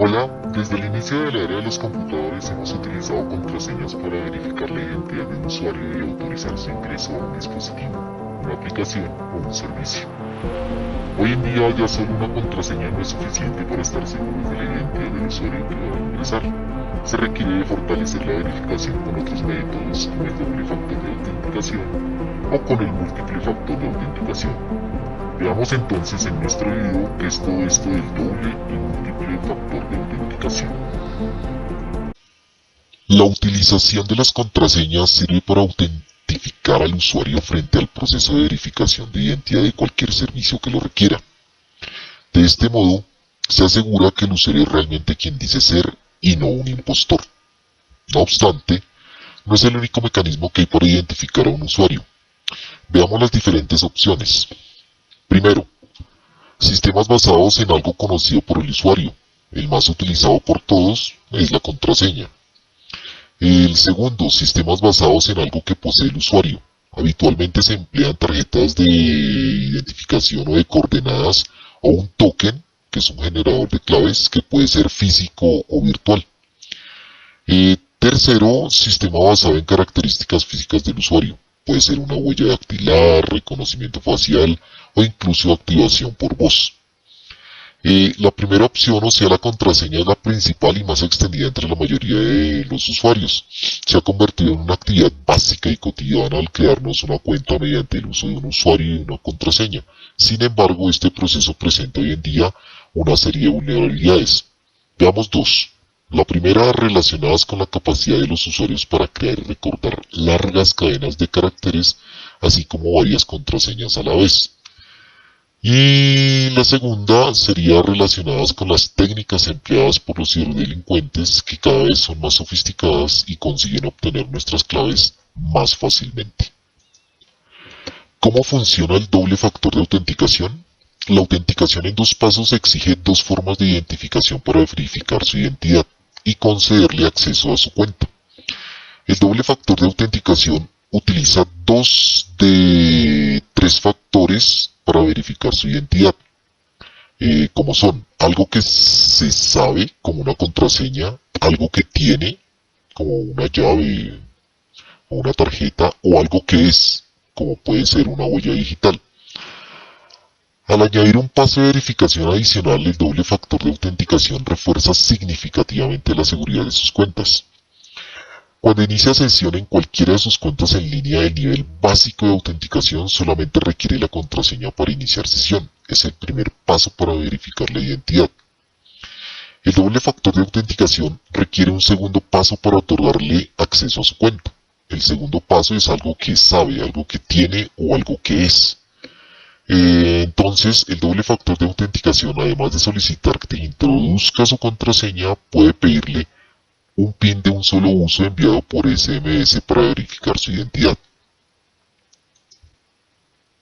Hola, desde el inicio de la era de los computadores hemos utilizado contraseñas para verificar la identidad de un usuario y autorizar su ingreso a un dispositivo, una aplicación o un servicio. Hoy en día ya solo una contraseña no es suficiente para estar seguros de la identidad del usuario que va a ingresar. Se requiere fortalecer la verificación con otros métodos como el doble factor de autenticación o con el múltiple factor de autenticación. Veamos entonces en nuestro video qué es todo esto del doble y múltiple factor de autenticación. La utilización de las contraseñas sirve para autentificar al usuario frente al proceso de verificación de identidad de cualquier servicio que lo requiera. De este modo, se asegura que el usuario es realmente quien dice ser y no un impostor. No obstante, no es el único mecanismo que hay para identificar a un usuario. Veamos las diferentes opciones. Primero, sistemas basados en algo conocido por el usuario. El más utilizado por todos es la contraseña. El segundo, sistemas basados en algo que posee el usuario. Habitualmente se emplean tarjetas de identificación o de coordenadas o un token, que es un generador de claves que puede ser físico o virtual. Tercero, sistema basado en características físicas del usuario. Puede ser una huella dactilar, reconocimiento facial o incluso activación por voz. La primera opción, o sea la contraseña, es la principal y más extendida entre la mayoría de los usuarios. Se ha convertido en una actividad básica y cotidiana al crearnos una cuenta mediante el uso de un usuario y una contraseña. Sin embargo, este proceso presenta hoy en día una serie de vulnerabilidades. Veamos dos. La primera, relacionadas con la capacidad de los usuarios para crear y recordar largas cadenas de caracteres, así como varias contraseñas a la vez. Y la segunda sería relacionadas con las técnicas empleadas por los ciberdelincuentes, que cada vez son más sofisticadas y consiguen obtener nuestras claves más fácilmente. ¿Cómo funciona el doble factor de autenticación? La autenticación en dos pasos exige dos formas de identificación para verificar su identidad y concederle acceso a su cuenta. El doble factor de autenticación utiliza dos de tres factores para verificar su identidad, como son algo que se sabe como una contraseña, algo que tiene como una llave o una tarjeta, o algo que es, como puede ser una huella digital. Al añadir un paso de verificación adicional, el doble factor de autenticación refuerza significativamente la seguridad de sus cuentas. Cuando inicia sesión en cualquiera de sus cuentas en línea, el nivel básico de autenticación solamente requiere la contraseña para iniciar sesión. Es el primer paso para verificar la identidad. El doble factor de autenticación requiere un segundo paso para otorgarle acceso a su cuenta. El segundo paso es algo que sabe, algo que tiene o algo que es. Entonces, el doble factor de autenticación, además de solicitar que introduzca su contraseña, puede pedirle un PIN de un solo uso enviado por SMS para verificar su identidad.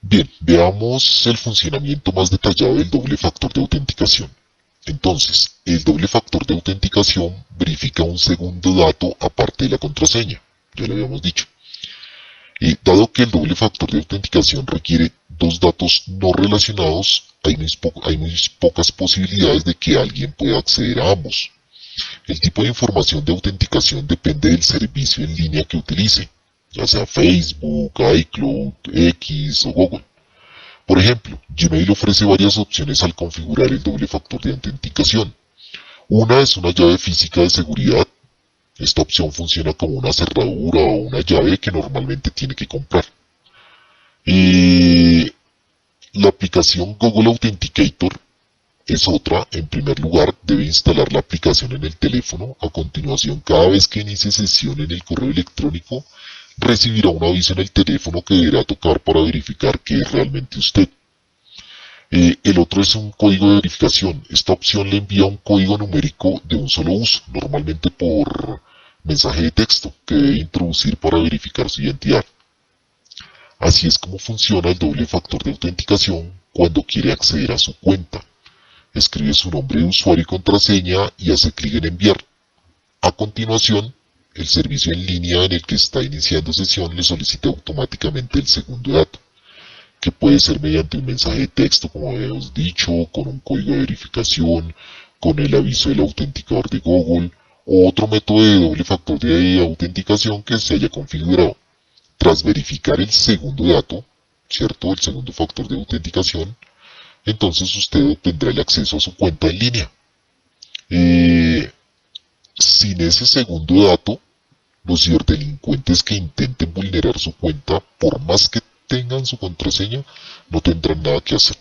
Bien, veamos el funcionamiento más detallado del doble factor de autenticación. Entonces, el doble factor de autenticación verifica un segundo dato aparte de la contraseña, ya lo habíamos dicho. Dado que el doble factor de autenticación requiere dos datos no relacionados, hay muy pocas posibilidades de que alguien pueda acceder a ambos. El tipo de información de autenticación depende del servicio en línea que utilice, ya sea Facebook, iCloud, X o Google. Por ejemplo, Gmail ofrece varias opciones al configurar el doble factor de autenticación. Una es una llave física de seguridad. Esta opción funciona como una cerradura o una llave que normalmente tiene que comprar. La aplicación Google Authenticator es otra. En primer lugar, debe instalar la aplicación en el teléfono. A continuación, cada vez que inicie sesión en el correo electrónico, recibirá un aviso en el teléfono que deberá tocar para verificar que es realmente usted. El otro es un código de verificación. Esta opción le envía un código numérico de un solo uso, normalmente por mensaje de texto, que debe introducir para verificar su identidad. Así es como funciona el doble factor de autenticación cuando quiere acceder a su cuenta. Escribe su nombre de usuario y contraseña y hace clic en enviar. A continuación, el servicio en línea en el que está iniciando sesión le solicita automáticamente el segundo dato, que puede ser mediante un mensaje de texto, como habíamos dicho, con un código de verificación, con el aviso del autenticador de Google, o otro método de doble factor de autenticación que se haya configurado. Tras verificar el segundo dato, ¿cierto? El segundo factor de autenticación, entonces usted obtendrá el acceso a su cuenta en línea. Sin ese segundo dato, los ciberdelincuentes que intenten vulnerar su cuenta, por más que tengan su contraseña, no tendrán nada que hacer.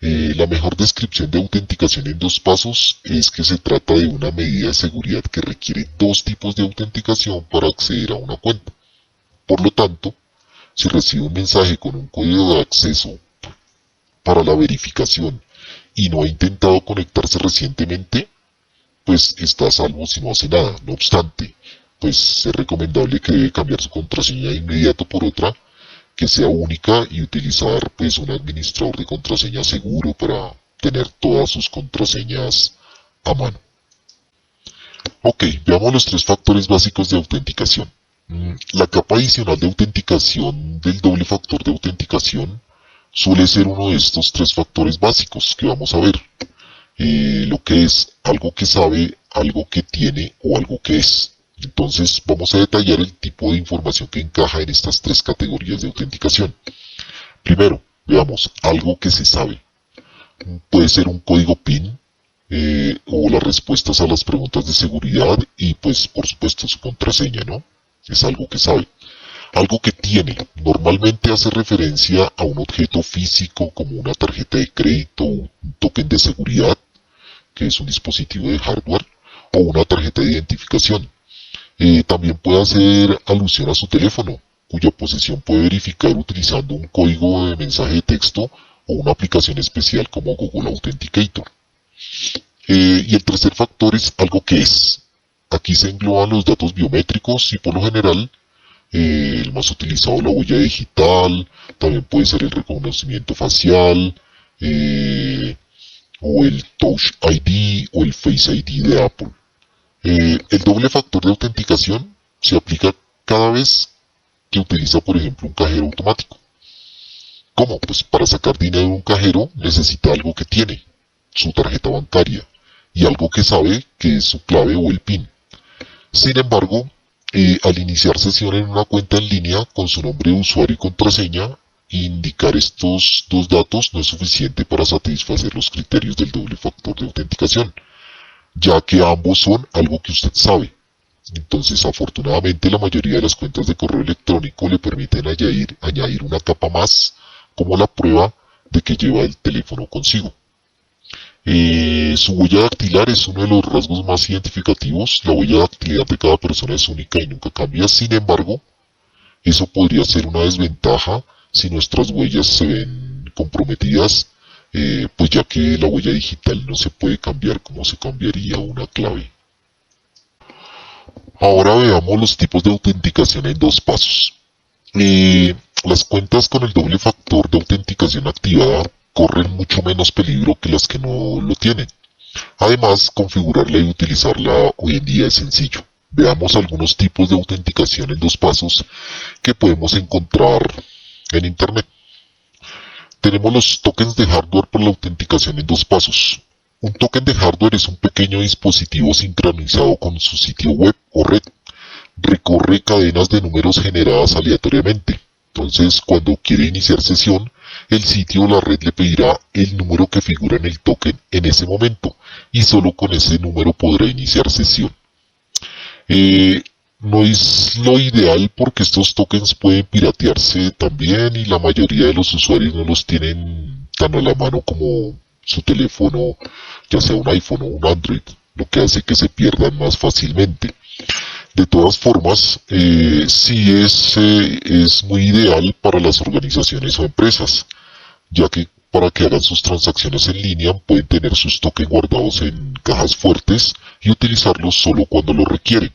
La mejor descripción de autenticación en dos pasos es que se trata de una medida de seguridad que requiere dos tipos de autenticación para acceder a una cuenta. Por lo tanto, si recibe un mensaje con un código de acceso para la verificación y no ha intentado conectarse recientemente, pues está a salvo si no hace nada. No obstante, pues es recomendable que debe cambiar su contraseña de inmediato por otra que sea única y utilizar pues un administrador de contraseña seguro para tener todas sus contraseñas a mano. Ok, veamos los tres factores básicos de autenticación. La capa adicional de autenticación del doble factor de autenticación suele ser uno de estos tres factores básicos que vamos a ver. Lo que es algo que sabe, algo que tiene o algo que es. Entonces vamos a detallar el tipo de información que encaja en estas tres categorías de autenticación. Primero, veamos algo que se sabe. Puede ser un código PIN o las respuestas a las preguntas de seguridad y pues por supuesto su contraseña, ¿no? Es algo que sabe. Algo que tiene, normalmente hace referencia a un objeto físico como una tarjeta de crédito, un token de seguridad, que es un dispositivo de hardware, o una tarjeta de identificación. También puede hacer alusión a su teléfono, cuya posesión puede verificar utilizando un código de mensaje de texto o una aplicación especial como Google Authenticator. Y el tercer factor es algo que es. Aquí se engloban los datos biométricos y por lo general el más utilizado la huella digital, también puede ser el reconocimiento facial, o el Touch ID o el Face ID de Apple. El doble factor de autenticación se aplica cada vez que utiliza, por ejemplo, un cajero automático. ¿Cómo? Pues para sacar dinero de un cajero necesita algo que tiene, su tarjeta bancaria, y algo que sabe que es su clave o el PIN. Sin embargo, al iniciar sesión en una cuenta en línea con su nombre de usuario y contraseña, indicar estos dos datos no es suficiente para satisfacer los criterios del doble factor de autenticación, ya que ambos son algo que usted sabe. Entonces, afortunadamente, la mayoría de las cuentas de correo electrónico le permiten añadir una capa más como la prueba de que lleva el teléfono consigo. Su huella dactilar es uno de los rasgos más identificativos. La huella dactilar de cada persona es única y nunca cambia. Sin embargo, eso podría ser una desventaja si nuestras huellas se ven comprometidas, pues ya que la huella digital no se puede cambiar como se cambiaría una clave. Ahora veamos los tipos de autenticación en dos pasos. Las cuentas con el doble factor de autenticación activada corren mucho menos peligro que las que no lo tienen. Además, configurarla y utilizarla hoy en día es sencillo. Veamos algunos tipos de autenticación en dos pasos que podemos encontrar en Internet. Tenemos los tokens de hardware para la autenticación en dos pasos. Un token de hardware es un pequeño dispositivo sincronizado con su sitio web o red. Recorre cadenas de números generadas aleatoriamente. Entonces, cuando quiere iniciar sesión, el sitio o la red le pedirá el número que figura en el token en ese momento y solo con ese número podrá iniciar sesión. No es lo ideal porque estos tokens pueden piratearse también y la mayoría de los usuarios no los tienen tan a la mano como su teléfono, ya sea un iPhone o un Android, lo que hace que se pierdan más fácilmente. De todas formas, sí es muy ideal para las organizaciones o empresas, ya que para que hagan sus transacciones en línea pueden tener sus tokens guardados en cajas fuertes y utilizarlos solo cuando lo requieren.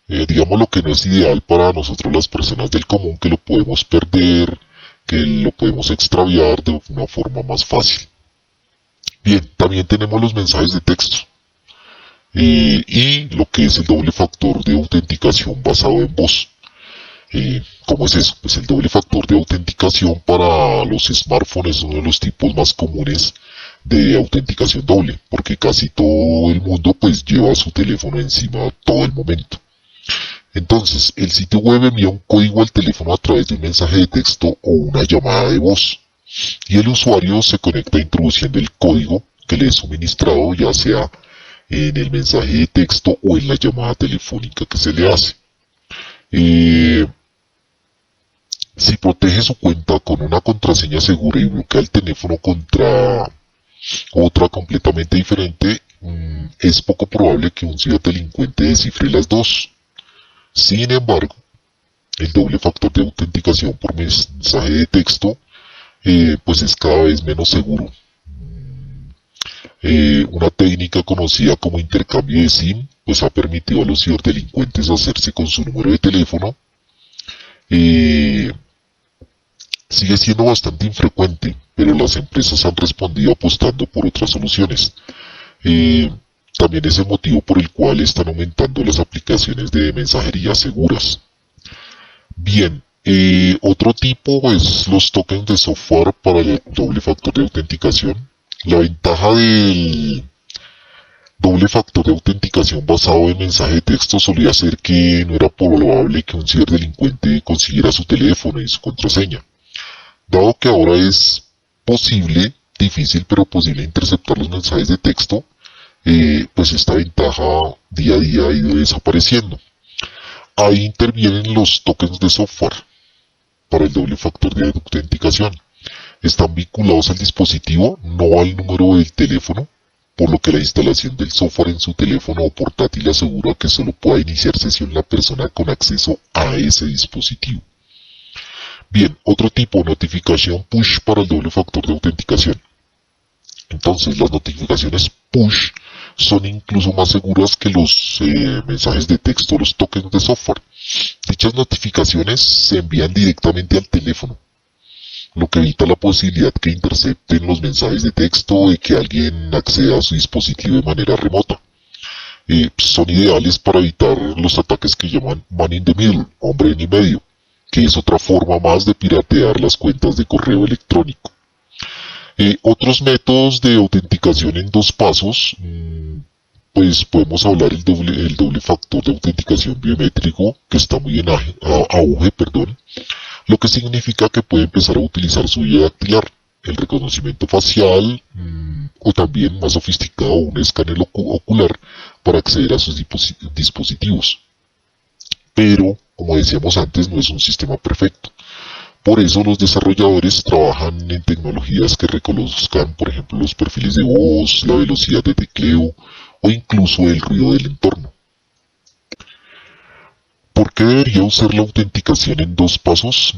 Digamos lo que no es ideal para nosotros las personas del común, que lo podemos perder, que lo podemos extraviar de una forma más fácil. Bien, también tenemos los mensajes de texto. Y lo que es el doble factor de autenticación basado en voz. ¿Cómo es eso? Pues el doble factor de autenticación para los smartphones es uno de los tipos más comunes de autenticación doble, porque casi todo el mundo pues lleva su teléfono encima todo el momento. Entonces, el sitio web envía un código al teléfono a través de un mensaje de texto o una llamada de voz, y el usuario se conecta introduciendo el código que le es suministrado, ya sea en el mensaje de texto o en la llamada telefónica que se le hace. Si protege su cuenta con una contraseña segura y bloquea el teléfono contra otra completamente diferente, es poco probable que un ciberdelincuente descifre las dos. Sin embargo, el doble factor de autenticación por mensaje de texto pues es cada vez menos seguro. Una técnica conocida como intercambio de SIM pues ha permitido a los ciberdelincuentes hacerse con su número de teléfono. Sigue siendo bastante infrecuente, pero las empresas han respondido apostando por otras soluciones. También es el motivo por el cual están aumentando las aplicaciones de mensajería seguras. Bien, otro tipo es los tokens de software para el doble factor de autenticación. La ventaja del doble factor de autenticación basado en mensaje de texto solía ser que no era probable que un ciberdelincuente consiguiera su teléfono y su contraseña. Dado que ahora es posible, difícil pero posible interceptar los mensajes de texto, pues esta ventaja día a día ha ido desapareciendo. Ahí intervienen los tokens de software para el doble factor de autenticación. Están vinculados al dispositivo, no al número del teléfono, por lo que la instalación del software en su teléfono o portátil asegura que solo pueda iniciar sesión la persona con acceso a ese dispositivo. Bien, otro tipo, notificación push para el doble factor de autenticación. Entonces, las notificaciones push son incluso más seguras que los mensajes de texto o los tokens de software. Dichas notificaciones se envían directamente al teléfono, lo que evita la posibilidad que intercepten los mensajes de texto o de que alguien acceda a su dispositivo de manera remota. Son ideales para evitar los ataques que llaman man in the middle, hombre en el medio, que es otra forma más de piratear las cuentas de correo electrónico. Otros métodos de autenticación en dos pasos, pues podemos hablar el doble factor de autenticación biométrico, que está muy en auge, lo que significa que puede empezar a utilizar su huella dactilar, el reconocimiento facial, o también más sofisticado un escáner ocular para acceder a sus dispositivos. Pero, como decíamos antes, no es un sistema perfecto. Por eso los desarrolladores trabajan en tecnologías que reconozcan, por ejemplo, los perfiles de voz, la velocidad de tecleo o incluso el ruido del entorno. ¿Por qué debería usar la autenticación en dos pasos?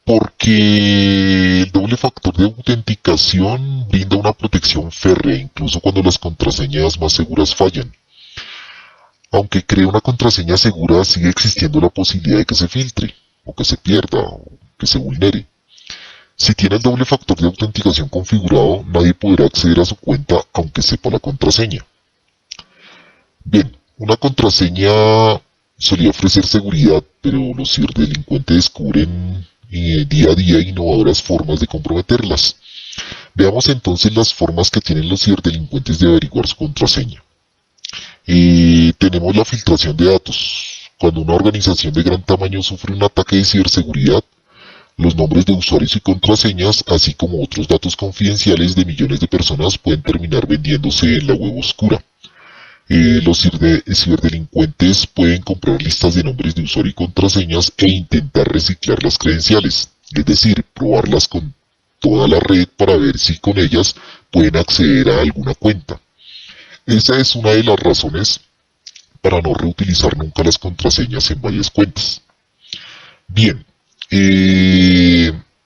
Porque el doble factor de autenticación brinda una protección férrea incluso cuando las contraseñas más seguras fallan. Aunque crea una contraseña segura, sigue existiendo la posibilidad de que se filtre, o que se pierda, o que se vulnere. Si tiene el doble factor de autenticación configurado, nadie podrá acceder a su cuenta aunque sepa la contraseña. Bien, una contraseña solía ofrecer seguridad, pero los ciberdelincuentes descubren día a día innovadoras formas de comprometerlas. Veamos entonces las formas que tienen los ciberdelincuentes de averiguar su contraseña. Tenemos la filtración de datos. Cuando una organización de gran tamaño sufre un ataque de ciberseguridad, los nombres de usuarios y contraseñas, así como otros datos confidenciales de millones de personas, pueden terminar vendiéndose en la web oscura. Los ciberdelincuentes pueden comprar listas de nombres de usuario y contraseñas e intentar reciclar las credenciales, es decir, probarlas con toda la red para ver si con ellas pueden acceder a alguna cuenta. Esa es una de las razones para no reutilizar nunca las contraseñas en varias cuentas. Bien,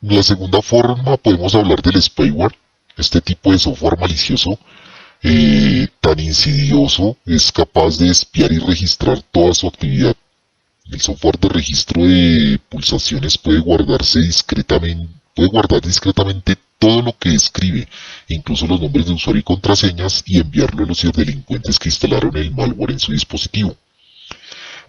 la segunda forma podemos hablar del spyware. Este tipo de software malicioso tan insidioso es capaz de espiar y registrar toda su actividad. El software de registro de pulsaciones puede guardar discretamente todo lo que escribe, incluso los nombres de usuario y contraseñas, y enviarlo a los ciberdelincuentes que instalaron el malware en su dispositivo.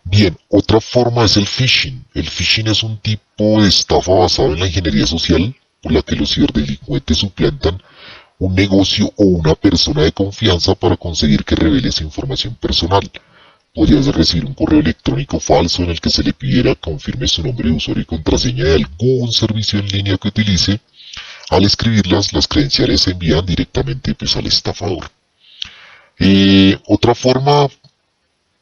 Bien, otra forma es el phishing. El phishing es un tipo de estafa basado en la ingeniería social, por la que los ciberdelincuentes suplantan un negocio o una persona de confianza para conseguir que revele su información personal. Podrías recibir un correo electrónico falso en el que se le pidiera que confirme su nombre de usuario y contraseña de algún servicio en línea que utilice. Al escribirlas, las credenciales se envían directamente pues, al estafador. Otra forma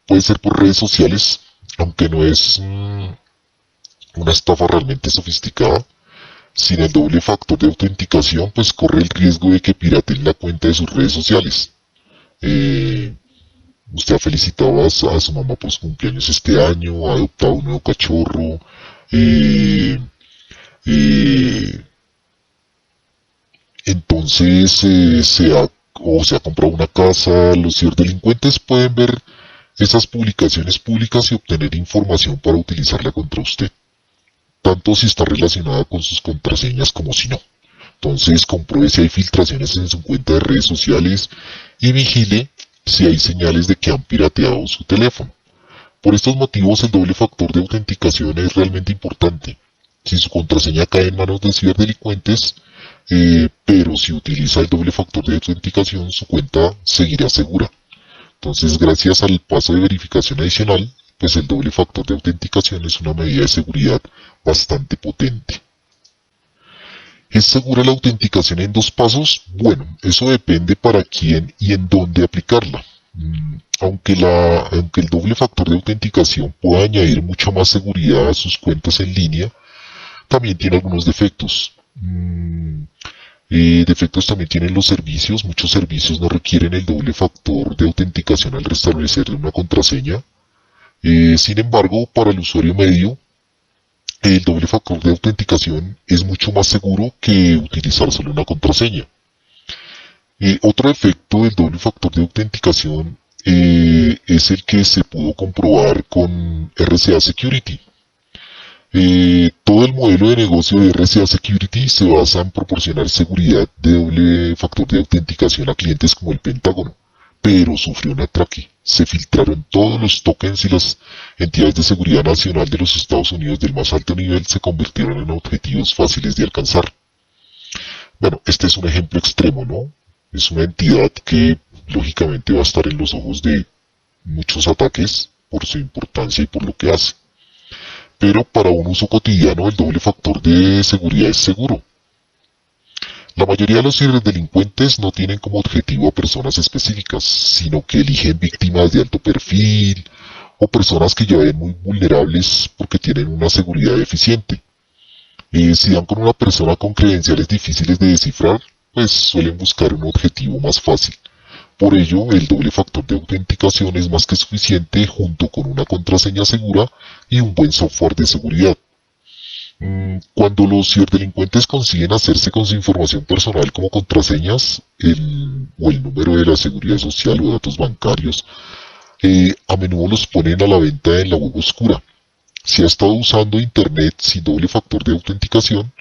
puede ser por redes sociales, aunque no es una estafa realmente sofisticada. Sin el doble factor de autenticación, pues corre el riesgo de que pirateen la cuenta de sus redes sociales. Usted ha felicitado a su mamá por su cumpleaños este año, ha adoptado un nuevo cachorro, eh, entonces se ha comprado una casa. Los ciberdelincuentes pueden ver esas publicaciones públicas y obtener información para utilizarla contra usted, tanto si está relacionada con sus contraseñas como si no. Entonces compruebe si hay filtraciones en su cuenta de redes sociales y vigile si hay señales de que han pirateado su teléfono. Por estos motivos el doble factor de autenticación es realmente importante. Si su contraseña cae en manos de ciberdelincuentes, pero si utiliza el doble factor de autenticación, su cuenta seguirá segura. Entonces, gracias al paso de verificación adicional, pues el doble factor de autenticación es una medida de seguridad bastante potente. ¿Es segura la autenticación en 2 pasos? Bueno, eso depende para quién y en dónde aplicarla. Aunque el doble factor de autenticación pueda añadir mucha más seguridad a sus cuentas en línea, también tiene algunos defectos. Defectos también tienen los servicios. Muchos servicios no requieren el doble factor de autenticación al restablecer una contraseña. Sin embargo, para el usuario medio, el doble factor de autenticación es mucho más seguro que utilizar solo una contraseña. Otro efecto del doble factor de autenticación es el que se pudo comprobar con RCA Security. Todo el modelo de negocio de RCA Security se basa en proporcionar seguridad de doble factor de autenticación a clientes como el Pentágono, pero sufrió un atraque. Se filtraron todos los tokens y las entidades de seguridad nacional de los Estados Unidos del más alto nivel se convirtieron en objetivos fáciles de alcanzar. Bueno, este es un ejemplo extremo, ¿no? Es una entidad que lógicamente va a estar en los ojos de muchos ataques por su importancia y por lo que hace. Pero para un uso cotidiano el doble factor de seguridad es seguro. La mayoría de los ciberdelincuentes no tienen como objetivo a personas específicas, sino que eligen víctimas de alto perfil o personas que ya ven muy vulnerables porque tienen una seguridad deficiente. Si dan con una persona con credenciales difíciles de descifrar, pues suelen buscar un objetivo más fácil. Por ello, el doble factor de autenticación es más que suficiente junto con una contraseña segura y un buen software de seguridad. Cuando los ciberdelincuentes consiguen hacerse con su información personal como contraseñas o el número de la seguridad social o datos bancarios, a menudo los ponen a la venta en la web oscura. Si ha estado usando internet sin doble factor de autenticación,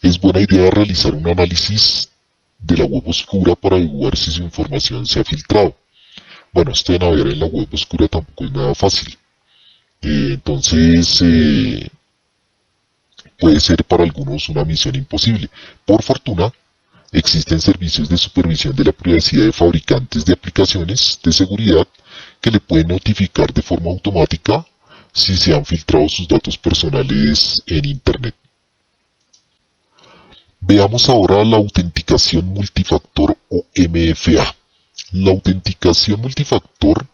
es buena idea realizar un análisis de la web oscura para averiguar si su información se ha filtrado. Bueno, esto de navegar en la web oscura tampoco es nada fácil. Entonces, puede ser para algunos una misión imposible. Por fortuna, existen servicios de supervisión de la privacidad de fabricantes de aplicaciones de seguridad que le pueden notificar de forma automática si se han filtrado sus datos personales en Internet. Veamos ahora la autenticación multifactor o MFA. La autenticación multifactor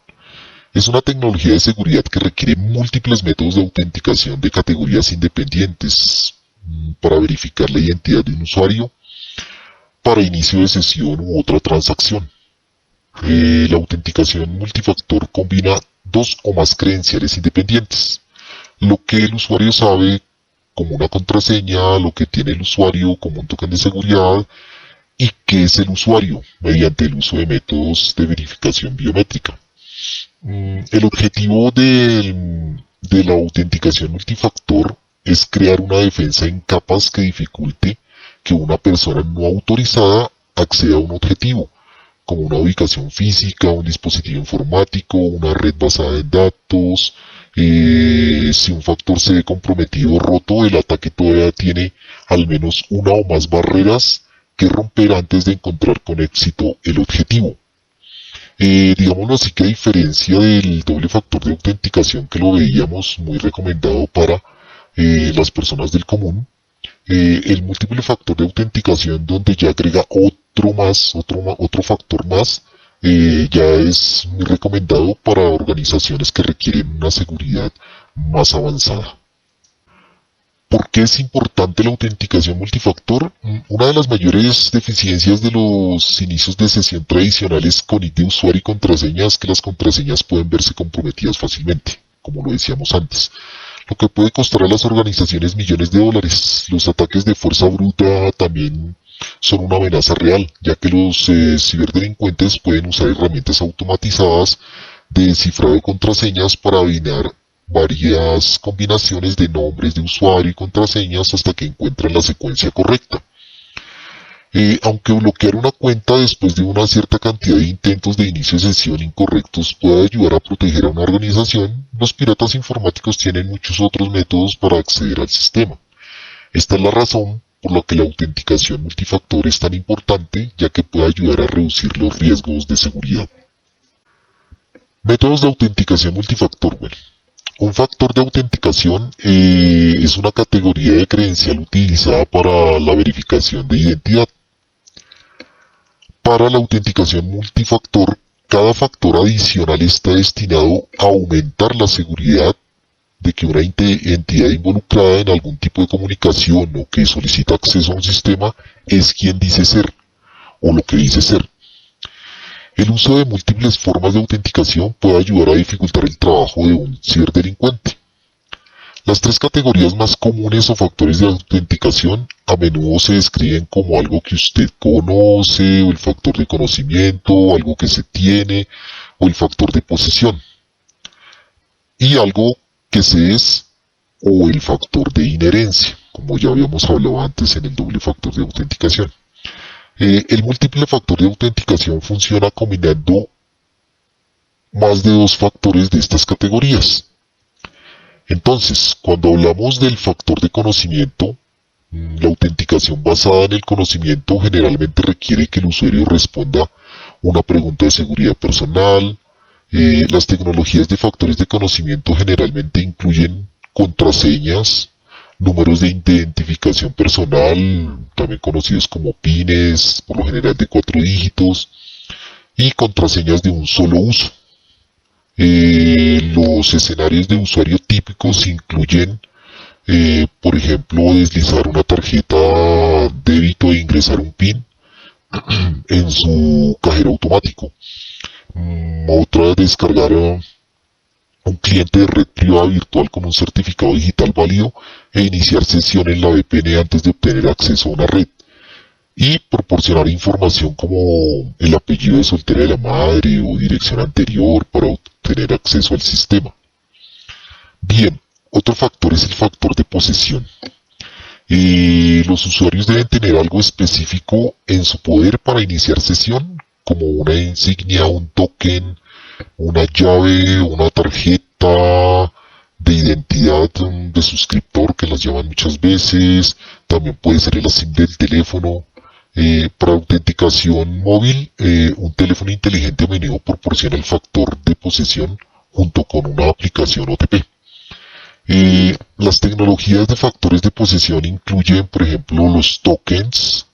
es una tecnología de seguridad que requiere múltiples métodos de autenticación de categorías independientes para verificar la identidad de un usuario para inicio de sesión u otra transacción. La autenticación multifactor combina 2 o más credenciales independientes. Lo que el usuario sabe como una contraseña, lo que tiene el usuario como un token de seguridad y qué es el usuario mediante el uso de métodos de verificación biométrica. El objetivo de la autenticación multifactor es crear una defensa en capas que dificulte que una persona no autorizada acceda a un objetivo, como una ubicación física, un dispositivo informático, una red basada en datos. Si un factor se ve comprometido o roto, el ataque todavía tiene al menos una o más barreras que romper antes de encontrar con éxito el objetivo. Digámoslo así, que a diferencia del doble factor de autenticación que lo veíamos muy recomendado para las personas del común, el múltiple factor de autenticación, donde ya agrega otro factor más, ya es muy recomendado para organizaciones que requieren una seguridad más avanzada. ¿Por qué es importante la autenticación multifactor? Una de las mayores deficiencias de los inicios de sesión tradicionales con ID de usuario y contraseñas es que las contraseñas pueden verse comprometidas fácilmente, como lo decíamos antes, lo que puede costar a las organizaciones millones de dólares. Los ataques de fuerza bruta también son una amenaza real, ya que los ciberdelincuentes pueden usar herramientas automatizadas de descifrado de contraseñas para adivinar varias combinaciones de nombres de usuario y contraseñas hasta que encuentran la secuencia correcta. Aunque bloquear una cuenta después de una cierta cantidad de intentos de inicio de sesión incorrectos puede ayudar a proteger a una organización, los piratas informáticos tienen muchos otros métodos para acceder al sistema. Esta es la razón por la que la autenticación multifactor es tan importante, ya que puede ayudar a reducir los riesgos de seguridad. Métodos de autenticación multifactor. Bueno, un factor de autenticación es una categoría de credencial utilizada para la verificación de identidad. Para la autenticación multifactor, cada factor adicional está destinado a aumentar la seguridad de que una entidad involucrada en algún tipo de comunicación o que solicita acceso a un sistema es quien dice ser, o lo que dice ser. El uso de múltiples formas de autenticación puede ayudar a dificultar el trabajo de un ciberdelincuente. Las tres categorías más comunes o factores de autenticación a menudo se describen como algo que usted conoce, o el factor de conocimiento, o algo que se tiene, o el factor de posesión. Y algo que se es, o el factor de inherencia, como ya habíamos hablado antes en el doble factor de autenticación. El múltiple factor de autenticación funciona combinando más de dos factores de estas categorías. Entonces, cuando hablamos del factor de conocimiento, la autenticación basada en el conocimiento generalmente requiere que el usuario responda una pregunta de seguridad personal. Las tecnologías de factores de conocimiento generalmente incluyen contraseñas, números de identificación personal, también conocidos como PINs, por lo general de 4 dígitos, y contraseñas de un solo uso. Los escenarios de usuario típicos incluyen, por ejemplo, deslizar una tarjeta débito e ingresar un PIN en su cajero automático. Otra, descargar un cliente de red privada virtual con un certificado digital válido e iniciar sesión en la VPN antes de obtener acceso a una red. Y proporcionar información como el apellido de soltera de la madre o dirección anterior para obtener acceso al sistema. Bien, otro factor es el factor de posesión. Los usuarios deben tener algo específico en su poder para iniciar sesión, como una insignia, un token, una llave, una tarjeta de identidad de suscriptor, que las llaman muchas veces. También puede ser el SIM del teléfono. Para autenticación móvil, un teléfono inteligente a menudo proporciona el factor de posesión junto con una aplicación OTP. Las tecnologías de factores de posesión incluyen, por ejemplo, los tokens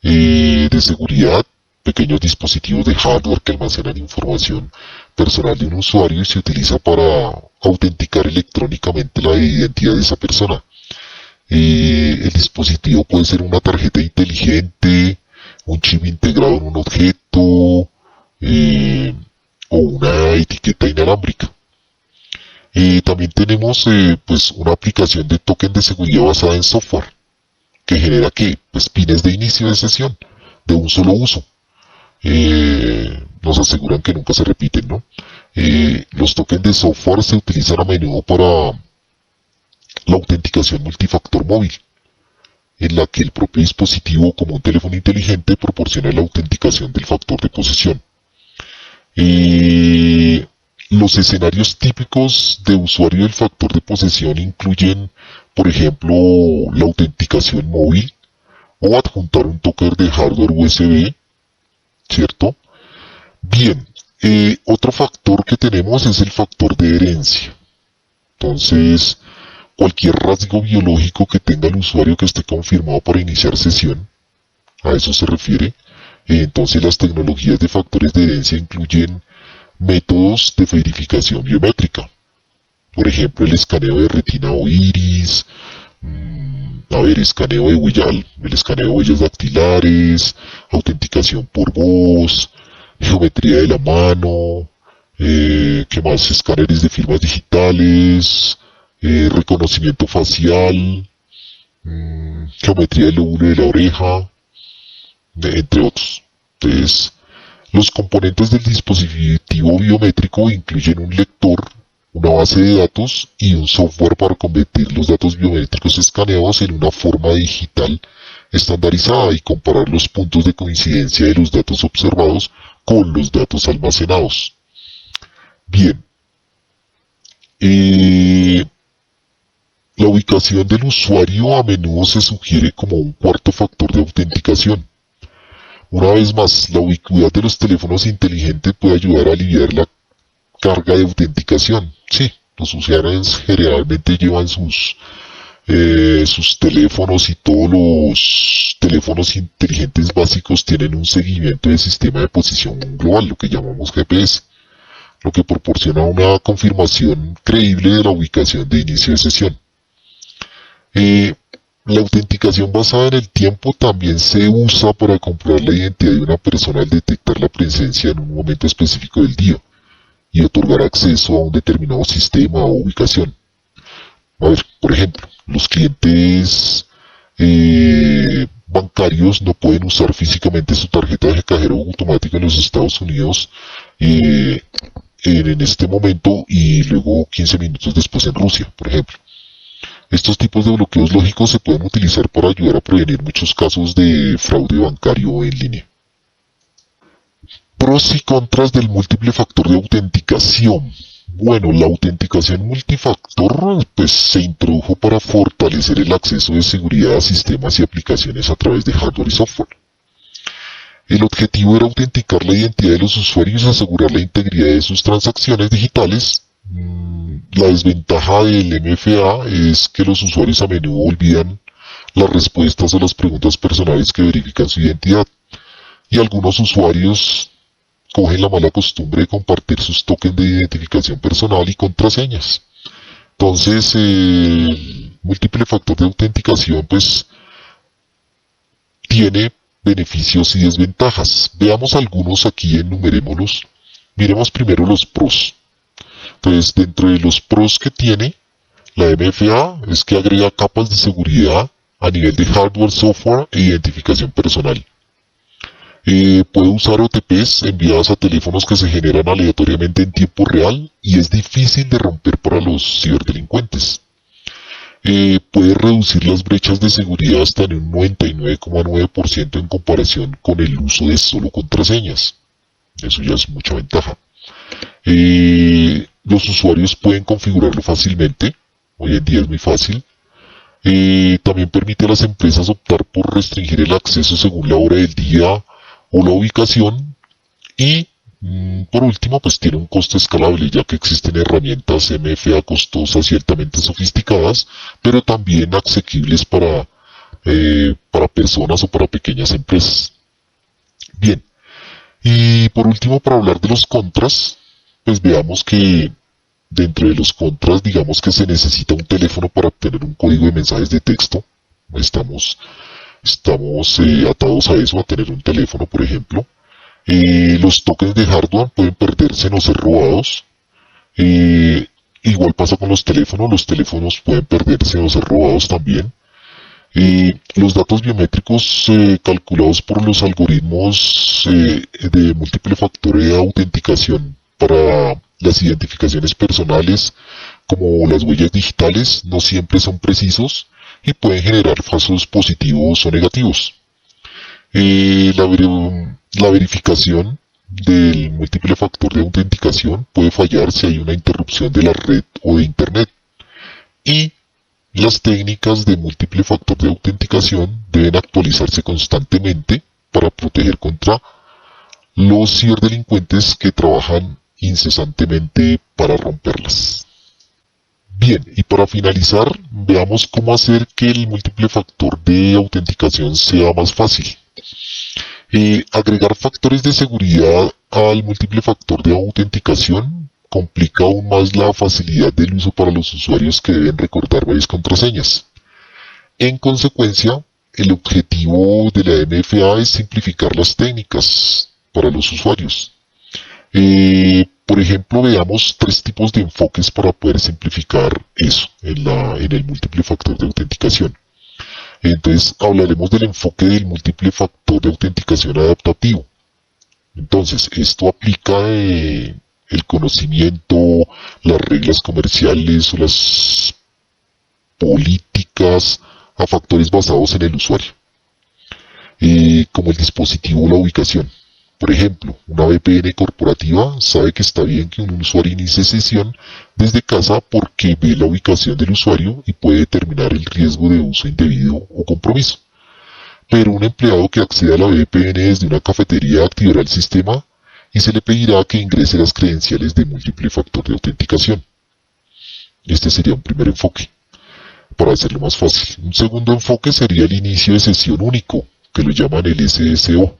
de seguridad, pequeños dispositivos de hardware que almacenan información personal de un usuario y se utiliza para autenticar electrónicamente la identidad de esa persona. El dispositivo puede ser una tarjeta inteligente, un chip integrado en un objeto, o una etiqueta inalámbrica. También tenemos pues una aplicación de token de seguridad basada en software, que genera pues pines de inicio de sesión, de un solo uso. Nos aseguran que nunca se repiten, ¿no? Los tokens de software se utilizan a menudo para la autenticación multifactor móvil, en la que el propio dispositivo, como un teléfono inteligente, proporciona la autenticación del factor de posesión. Los escenarios típicos de usuario del factor de posesión incluyen, por ejemplo, la autenticación móvil o adjuntar un token de hardware USB, ¿cierto? Bien, otro factor que tenemos es el factor de herencia. Entonces, cualquier rasgo biológico que tenga el usuario que esté confirmado para iniciar sesión, a eso se refiere. Entonces, las tecnologías de factores de herencia incluyen métodos de verificación biométrica. Por ejemplo, el escaneo de retina o iris, escaneo de el escaneo de huellas dactilares, autenticación por voz, geometría de la mano, ¿qué más? Escáneres de firmas digitales, reconocimiento facial, geometría del lóbulo de la oreja, entre otros. Entonces, los componentes del dispositivo biométrico incluyen un lector, una base de datos y un software para convertir los datos biométricos escaneados en una forma digital estandarizada y comparar los puntos de coincidencia de los datos observados con los datos almacenados. Bien, la ubicación del usuario a menudo se sugiere como un cuarto factor de autenticación. Una vez más, la ubicuidad de los teléfonos inteligentes puede ayudar a aliviar la carga de autenticación. Sí, los usuarios generalmente llevan sus teléfonos, y todos los teléfonos inteligentes básicos tienen un seguimiento de sistema de posición global, lo que llamamos GPS, lo que proporciona una confirmación creíble de la ubicación de inicio de sesión. La autenticación basada en el tiempo también se usa para comprobar la identidad de una persona al detectar la presencia en un momento específico del día y otorgar acceso a un determinado sistema o ubicación. A ver, por ejemplo, los clientes bancarios no pueden usar físicamente su tarjeta de cajero automático en los Estados Unidos en este momento y luego 15 minutos después en Rusia, por ejemplo. Estos tipos de bloqueos lógicos se pueden utilizar para ayudar a prevenir muchos casos de fraude bancario en línea. Pros y contras del múltiple factor de autenticación. Bueno, la autenticación multifactor pues se introdujo para fortalecer el acceso de seguridad a sistemas y aplicaciones a través de hardware y software. El objetivo era autenticar la identidad de los usuarios y asegurar la integridad de sus transacciones digitales. La desventaja del MFA es que los usuarios a menudo olvidan las respuestas a las preguntas personales que verifican su identidad, y algunos usuarios cogen la mala costumbre de compartir sus tokens de identificación personal y contraseñas. Entonces, el múltiple factor de autenticación pues tiene beneficios y desventajas. Veamos algunos aquí, enumerémoslos. Miremos primero los pros. Entonces, dentro de los pros que tiene la MFA es que agrega capas de seguridad a nivel de hardware, software e identificación personal. Puede usar OTPs enviadas a teléfonos que se generan aleatoriamente en tiempo real y es difícil de romper para los ciberdelincuentes. Puede reducir las brechas de seguridad hasta en un 99,9% en comparación con el uso de solo contraseñas. Eso ya es mucha ventaja. Los usuarios pueden configurarlo fácilmente, hoy en día es muy fácil. También permite a las empresas optar por restringir el acceso según la hora del día o la ubicación, y por último pues tiene un costo escalable, ya que existen herramientas MFA costosas y altamente sofisticadas, pero también asequibles para personas o para pequeñas empresas. Bien, y por último, para hablar de los contras, pues veamos que dentro de los contras, digamos que se necesita un teléfono para obtener un código de mensajes de texto. Estamos atados a eso, a tener un teléfono, por ejemplo. Los tokens de hardware pueden perderse o ser robados. Igual pasa con los teléfonos pueden perderse o ser robados también. Los datos biométricos calculados por los algoritmos de múltiple factor de autenticación para las identificaciones personales, como las huellas digitales, no siempre son precisos y pueden generar falsos positivos o negativos. La verificación del múltiple factor de autenticación puede fallar si hay una interrupción de la red o de internet. Y Las técnicas de múltiple factor de autenticación deben actualizarse constantemente para proteger contra los ciberdelincuentes que trabajan incesantemente para romperlas. Bien, y para finalizar, veamos cómo hacer que el múltiple factor de autenticación sea más fácil. Agregar factores de seguridad al múltiple factor de autenticación complica aún más la facilidad del uso para los usuarios que deben recordar varias contraseñas. En consecuencia, el objetivo de la MFA es simplificar las técnicas para los usuarios. Por ejemplo, veamos 3 tipos de enfoques para poder simplificar eso en el múltiple factor de autenticación. Entonces hablaremos del enfoque del múltiple factor de autenticación adaptativo. Entonces, esto aplica el conocimiento, las reglas comerciales o las políticas a factores basados en el usuario, como el dispositivo o la ubicación. Por ejemplo, una VPN corporativa sabe que está bien que un usuario inicie sesión desde casa porque ve la ubicación del usuario y puede determinar el riesgo de uso indebido o compromiso. Pero un empleado que acceda a la VPN desde una cafetería activará el sistema y se le pedirá que ingrese las credenciales de múltiple factor de autenticación. Este sería un primer enfoque, para hacerlo más fácil. Un segundo enfoque sería el inicio de sesión único, que lo llaman el SSO.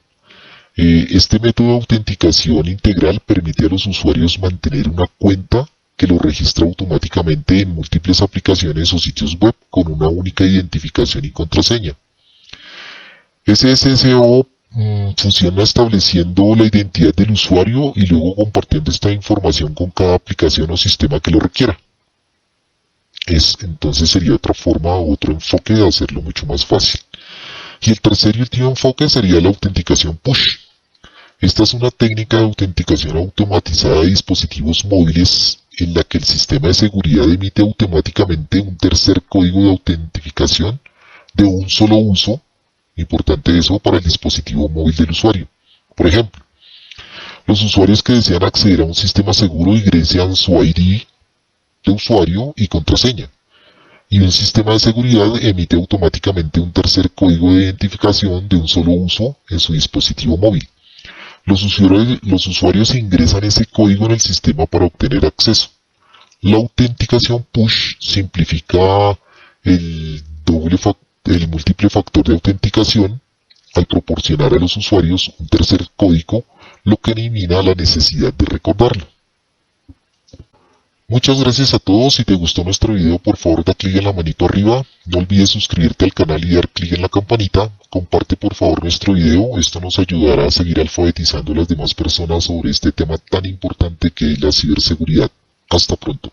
Este método de autenticación integral permite a los usuarios mantener una cuenta que lo registra automáticamente en múltiples aplicaciones o sitios web con una única identificación y contraseña. SSO funciona estableciendo la identidad del usuario y luego compartiendo esta información con cada aplicación o sistema que lo requiera. Entonces sería otra forma, otro enfoque de hacerlo mucho más fácil. Y el tercer y último enfoque sería la autenticación push. Esta es una técnica de autenticación automatizada de dispositivos móviles en la que el sistema de seguridad emite automáticamente un tercer código de autentificación de un solo uso, importante eso, para el dispositivo móvil del usuario. Por ejemplo, los usuarios que desean acceder a un sistema seguro ingresan su ID de usuario y contraseña, y un sistema de seguridad emite automáticamente un tercer código de identificación de un solo uso en su dispositivo móvil. Los usuarios ingresan ese código en el sistema para obtener acceso. La autenticación push simplifica el múltiple factor de autenticación al proporcionar a los usuarios un tercer código, lo que elimina la necesidad de recordarlo. Muchas gracias a todos. Si te gustó nuestro video, por favor da clic en la manito arriba. No olvides suscribirte al canal y dar clic en la campanita. Comparte por favor nuestro video. Esto nos ayudará a seguir alfabetizando a las demás personas sobre este tema tan importante que es la ciberseguridad. Hasta pronto.